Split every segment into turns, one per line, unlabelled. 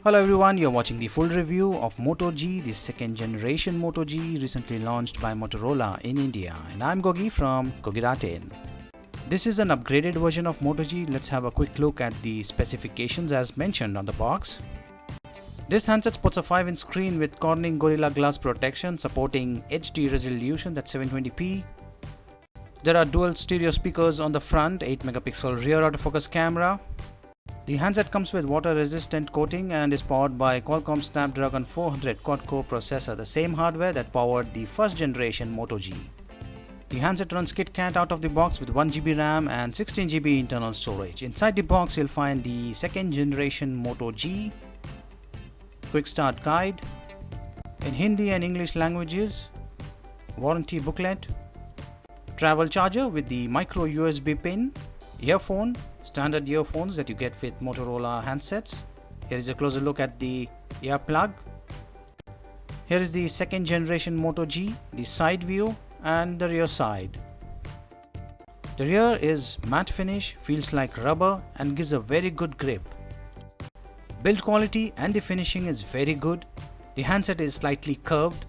Hello everyone, you're watching the full review of Moto G, the second generation Moto G recently launched by Motorola in India, and I'm Gogi from Gogi.in. This is an upgraded version of Moto G. Let's have a quick look at the specifications as mentioned on the box. This handset sports a 5-inch screen with Corning Gorilla Glass protection supporting HD resolution, that's 720p. There are dual stereo speakers on the front, 8-megapixel rear autofocus camera. The handset comes with water-resistant coating and is powered by Qualcomm Snapdragon 400 quad-core processor, the same hardware that powered the first generation Moto G. The handset runs KitKat out of the box with 1GB RAM and 16GB internal storage. Inside the box you'll find the second generation Moto G, quick start guide, in Hindi and English languages, warranty booklet, travel charger with the micro USB pin, earphone, standard earphones that you get with Motorola handsets. Here is a closer look at the ear plug. Here is the second generation Moto G, the side view and the rear side. The rear is matte finish, feels like rubber and gives a very good grip. Build quality and the finishing is very good. The handset is slightly curved.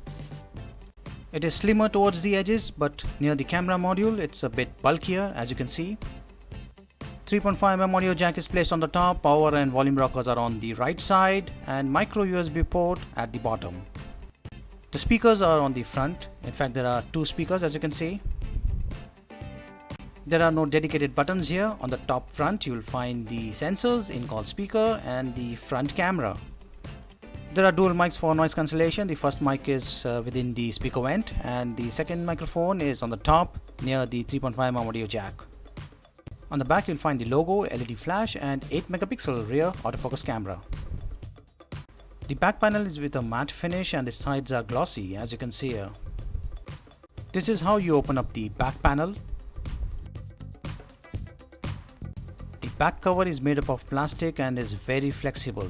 It is slimmer towards the edges, but near the camera module it's a bit bulkier, as you can see. 3.5mm audio jack is placed on the top, power and volume rockers are on the right side and micro USB port at the bottom. The speakers are on the front. In fact, there are two speakers, as you can see. There are no dedicated buttons here. On the top front you will find the sensors, in-call speaker and the front camera. There are dual mics for noise cancellation. The first mic is within the speaker vent and the second microphone is on the top near the 3.5mm audio jack. On the back you'll find the logo, LED flash and 8-megapixel rear autofocus camera. The back panel is with a matte finish and the sides are glossy, as you can see here. This is how you open up the back panel. The back cover is made up of plastic and is very flexible.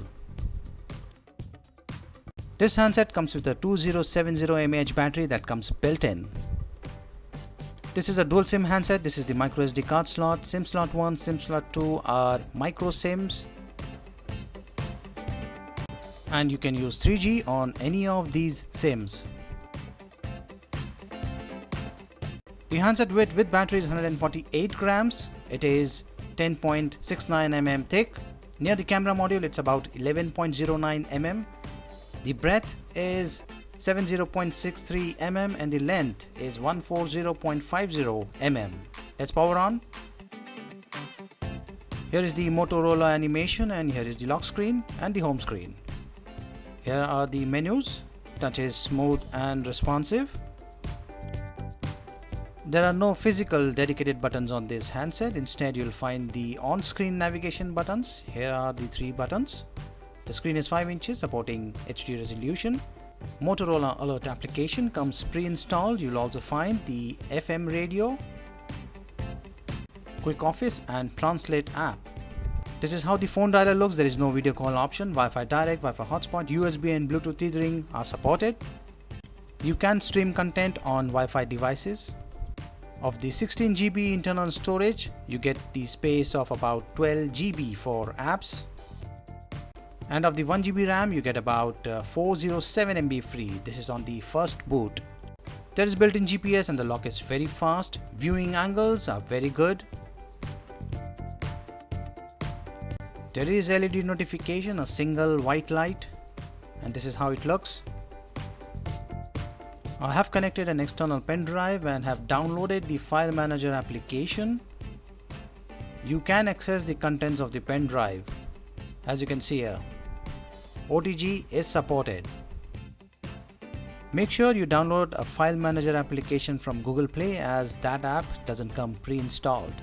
This handset comes with a 2070 mAh battery that comes built in. This is a dual SIM handset. This is the micro SD card slot. SIM slot 1, SIM slot 2 are micro SIMs. And you can use 3G on any of these SIMs. The handset weight with battery is 148 grams. It is 10.69 mm thick. Near the camera module it's about 11.09 mm. The breadth is 70.63 mm and the length is 140.50 mm. Let's power on. Here is the Motorola animation and here is the lock screen and the home screen. Here are the menus. Touch is smooth and responsive. There are no physical dedicated buttons on this handset. Instead you'll find the on-screen navigation buttons. Here are the 3 buttons. The screen is 5 inches supporting HD resolution. Motorola Alert application comes pre-installed. You'll also find the FM radio, Quick Office and Translate app. This is how the phone dialer looks. There is no video call option. Wi-Fi direct, Wi-Fi hotspot, USB and Bluetooth tethering are supported. You can stream content on Wi-Fi devices. Of the 16GB internal storage, you get the space of about 12GB for apps. And of the 1GB RAM, you get about 407 MB free. This is on the first boot. There is built-in GPS and the lock is very fast. Viewing angles are very good. There is LED notification, a single white light, and this is how it looks. I have connected an external pen drive and have downloaded the file manager application. You can access the contents of the pen drive, as you can see here. OTG is supported. Make sure you download a file manager application from Google Play as that app doesn't come pre-installed.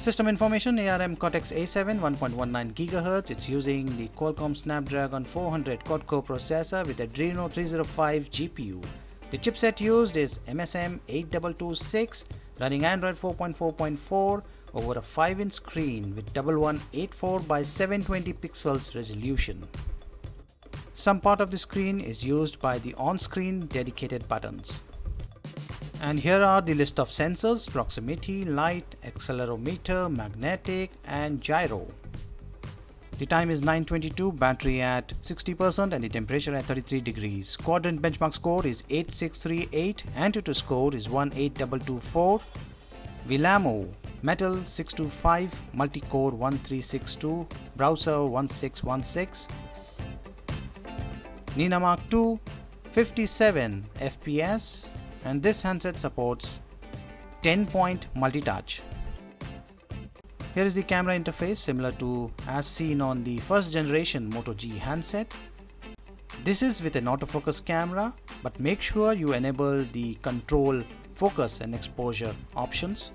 System information: ARM Cortex-A7 1.19 GHz. It's using the Qualcomm Snapdragon 400 quad-core processor with Adreno 305 GPU. The chipset used is MSM 8226 running Android 4.4.4 over a 5-inch screen with 1184 by 720 pixels resolution. Some part of the screen is used by the on-screen dedicated buttons. And here are the list of sensors: proximity, light, accelerometer, magnetic and gyro. The time is 9:22, battery at 60% and the temperature at 33 degrees. Quadrant benchmark score is 8638, Antutu score is 18224. Vellamo Metal 625, multi-core 1362, browser 1616. Nina Mark II 57 FPS, and this handset supports 10-point multi-touch. Here is the camera interface similar to as seen on the first generation Moto G handset. This is with an autofocus camera, but make sure you enable the control focus and exposure options.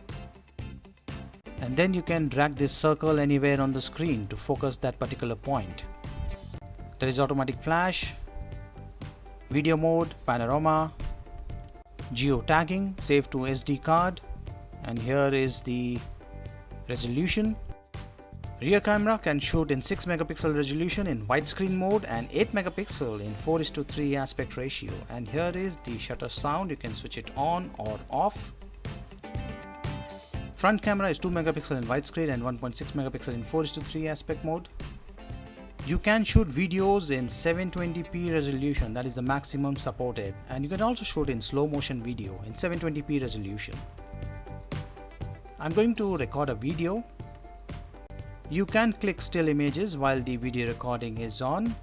And then you can drag this circle anywhere on the screen to focus that particular point. There is automatic flash, video mode, panorama, geo-tagging, save to SD card, and here is the resolution. Rear camera can shoot in 6 megapixel resolution in widescreen mode and 8 megapixel in 4:3 aspect ratio. And here is the shutter sound, you can switch it on or off. Front camera is 2 megapixel in widescreen and 1.6 megapixel in 4:3 aspect mode. You can shoot videos in 720p resolution, that is the maximum supported, and you can also shoot in slow motion video in 720p resolution. I'm going to record a video. You can click still images while the video recording is on,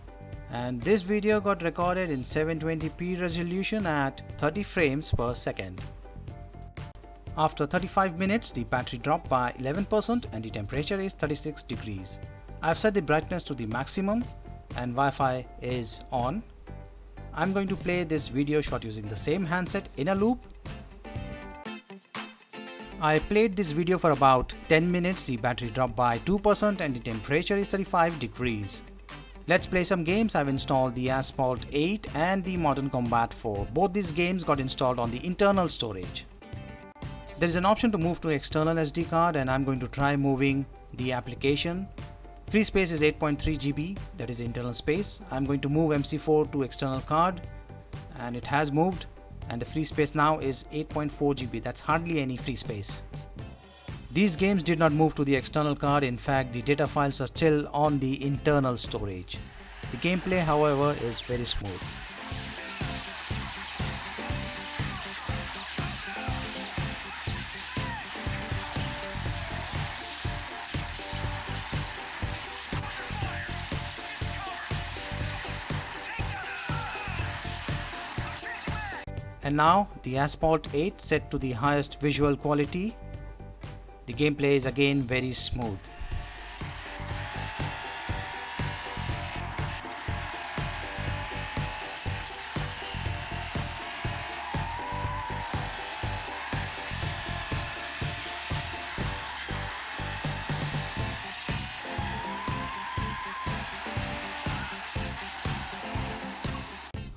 and this video got recorded in 720p resolution at 30 frames per second. After 35 minutes, the battery dropped by 11% and the temperature is 36 degrees. I've set the brightness to the maximum and Wi-Fi is on. I'm going to play this video shot using the same handset in a loop. I played this video for about 10 minutes, the battery dropped by 2% and the temperature is 35 degrees. Let's play some games. I've installed the Asphalt 8 and the Modern Combat 4. Both these games got installed on the internal storage. There is an option to move to external SD card and I'm going to try moving the application. Free space is 8.3 GB, that is the internal space. I'm going to move MC4 to external card and it has moved, and the free space now is 8.4 GB, that's hardly any free space. These games did not move to the external card, in fact the data files are still on the internal storage. The gameplay however is very smooth. And now the Asphalt 8 set to the highest visual quality. The gameplay is again very smooth.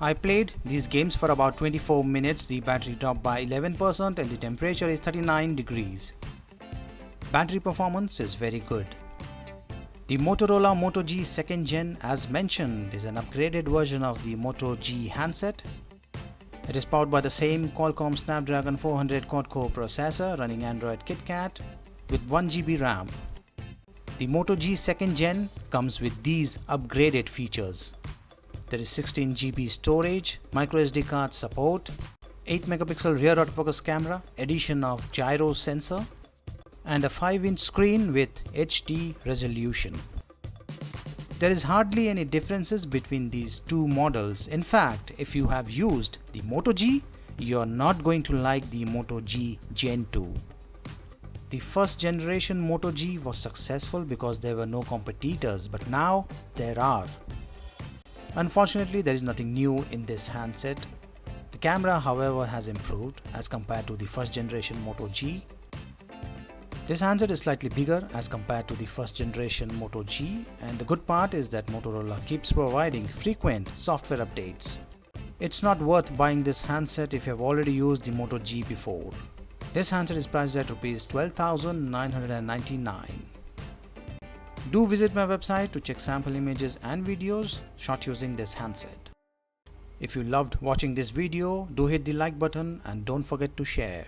I played these games for about 24 minutes, the battery dropped by 11% and the temperature is 39 degrees. Battery performance is very good. The Motorola Moto G 2nd Gen, as mentioned, is an upgraded version of the Moto G handset. It is powered by the same Qualcomm Snapdragon 400 quad-core processor running Android KitKat with 1 GB RAM. The Moto G 2nd Gen comes with these upgraded features. There is 16 GB storage, microSD card support, 8 megapixel rear autofocus camera, addition of gyro sensor, and a 5-inch screen with HD resolution. There is hardly any differences between these two models. In fact, if you have used the Moto G, you are not going to like the Moto G Gen 2. The first generation Moto G was successful because there were no competitors, but now there are. Unfortunately, there is nothing new in this handset. The camera, however, has improved as compared to the first generation Moto G. This handset is slightly bigger as compared to the first generation Moto G, and the good part is that Motorola keeps providing frequent software updates. It's not worth buying this handset if you have already used the Moto G before. This handset is priced at Rs 12,999. Do visit my website to check sample images and videos shot using this handset. If you loved watching this video, do hit the like button and don't forget to share.